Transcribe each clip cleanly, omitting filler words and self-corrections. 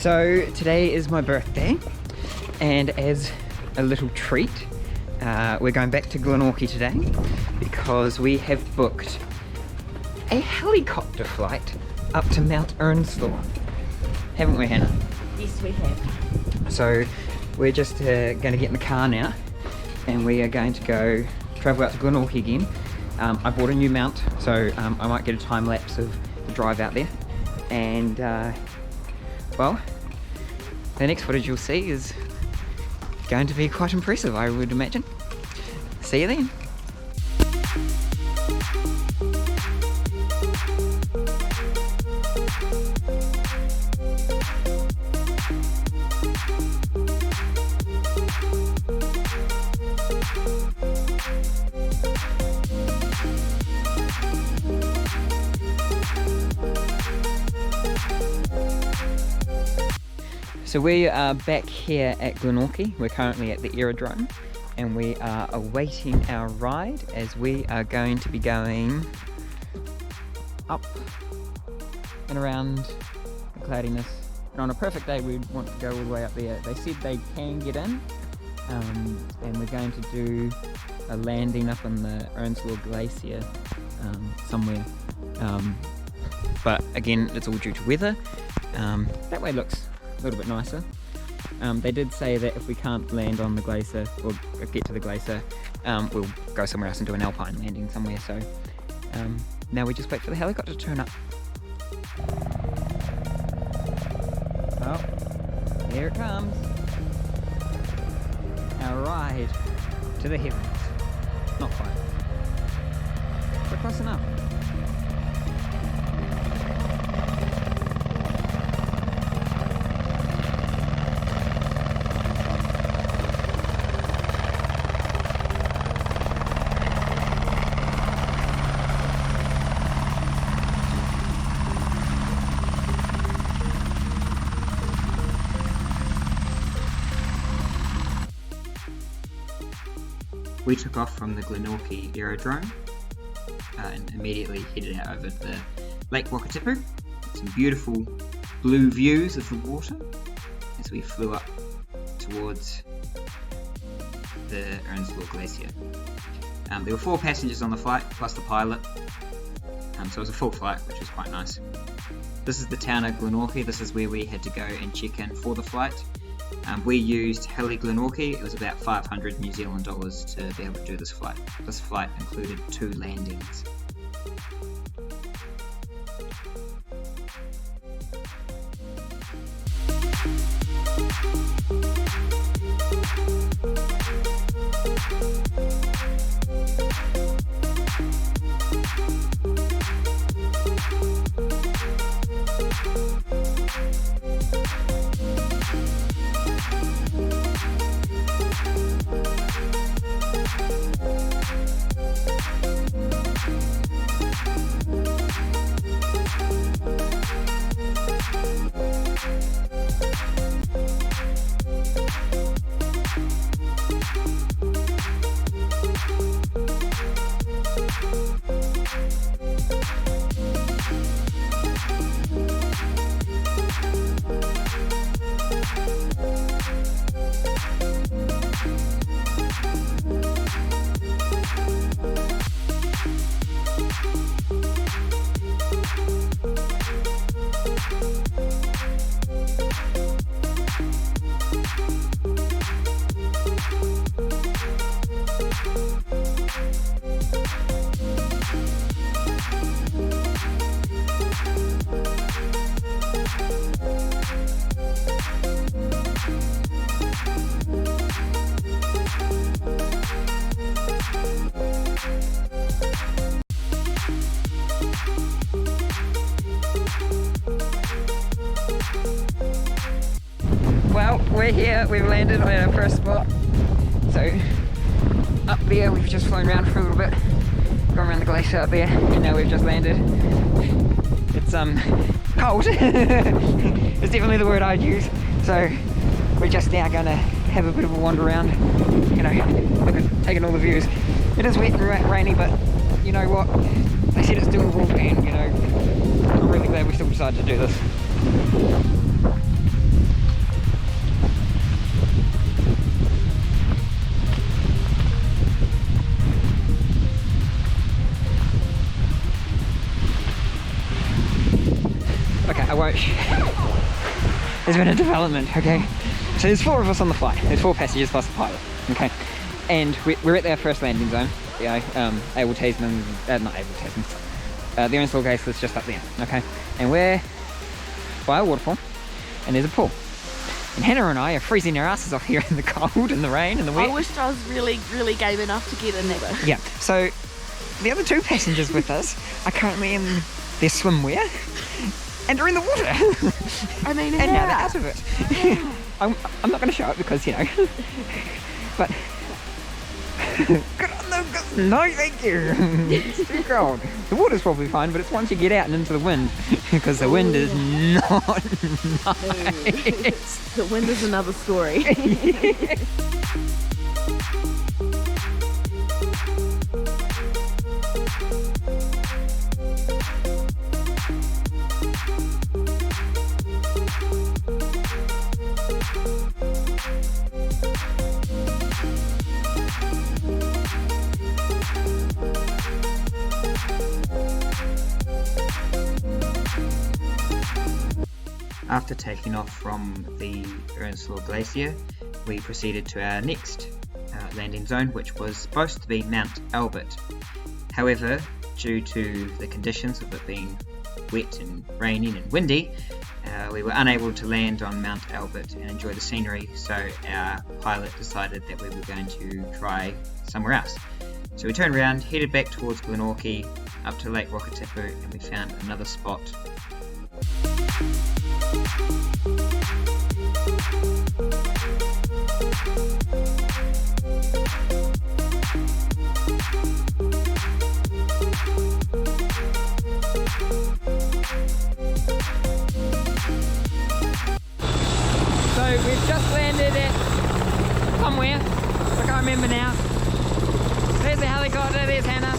So today is my birthday, and as a little treat, we're going back to Glenorchy today because we have booked a helicopter flight up to Mount Earnslaw. Haven't we, Hannah? Yes, we have. So we're just going to get in the car now, and we are going to go travel out to Glenorchy again. I bought a new mount, so I might get a time lapse of the drive out there. And well, the next footage you'll see is going to be quite impressive, I would imagine. See you then. So we are back here at Glenorchy. We're currently at the aerodrome and we are awaiting our ride as we are going to be going up and around the cloudiness. And on a perfect day we'd want to go all the way up there. They said they can get in, and we're going to do a landing up on the Earnslaw Glacier somewhere. But again, it's all due to weather. That way looks a little bit nicer. They did say that if we can't land on the glacier or get to the glacier, we'll go somewhere else and do an alpine landing somewhere. So now we just wait for the helicopter to turn up. Oh, here it comes. Our ride to the heavens. Not quite, but close enough. We took off from the Glenorchy aerodrome and immediately headed out over the Lake Wakatipu. Some beautiful blue views of the water as we flew up towards the Earnslaw Glacier. There were 4 passengers on the flight plus the pilot, so it was a full flight, which was quite nice. This is the town of Glenorchy. This is where we had to go and check in for the flight. We used Heli Glenorchy. It was about 500 New Zealand dollars to be able to do this flight. This flight included 2 landings. Well, we're here, we've landed on our first spot. So, up there we've just flown around for a little bit, gone around the glacier up there, and now we've just landed. It's cold, it's definitely the word I'd use. So, we're just now going to have a bit of a wander around, you know, look at taking all the views. It is wet and rainy, but you know what, they said it's doable, and you know, I'm really glad we still decided to do this. There's been a development, okay? So there's 4 of us on the flight. There's 4 passengers plus the pilot, okay? And we're at our first landing zone. You know, Abel Tasman, not Abel Tasman. The Earnslaw Glacier is just up there, okay? And we're by a waterfall, and there's a pool. And Hannah and I are freezing our asses off here in the cold and the rain and the wet. I wished I was really game enough to get in there. Yeah, so the other 2 passengers with us are currently in their swimwear and are in the water. I mean, and now they're out of it. I'm not going to show it because, you know, but good on them. No, thank you. It's too cold. The water's probably fine, but it's once you get out and into the wind, because the wind is not nice. The wind is another story. After taking off from the Earnslaw Glacier, we proceeded to our next landing zone, which was supposed to be Mount Albert. However, due to the conditions of it being wet and raining and windy, we were unable to land on Mount Albert and enjoy the scenery, so our pilot decided that we were going to try somewhere else. So we turned around, headed back towards Glenorchy, up to Lake Wakatipu, and we found another spot. So we've just landed at somewhere, I can't remember now. There's the helicopter, there's Hannah.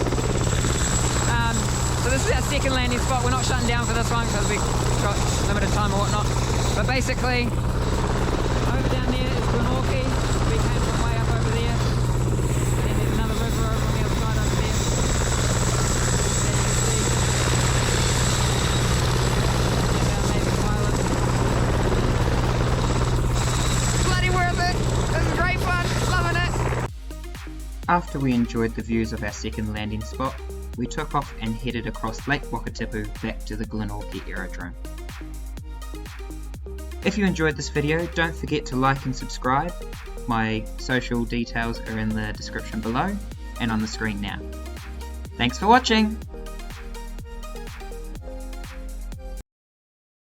So this is our second landing spot. We're not shutting down for this one because we've got limited time or whatnot. But basically, over down there is Glenorchy. We came from way up over there. And there's another river over on the other side over there. Bloody worth it! This is great fun, loving it! After we enjoyed the views of our second landing spot, we took off and headed across Lake Wakatipu back to the Glenorchy aerodrome. If you enjoyed this video, don't forget to like and subscribe. My social details are in the description below and on the screen now. Thanks for watching!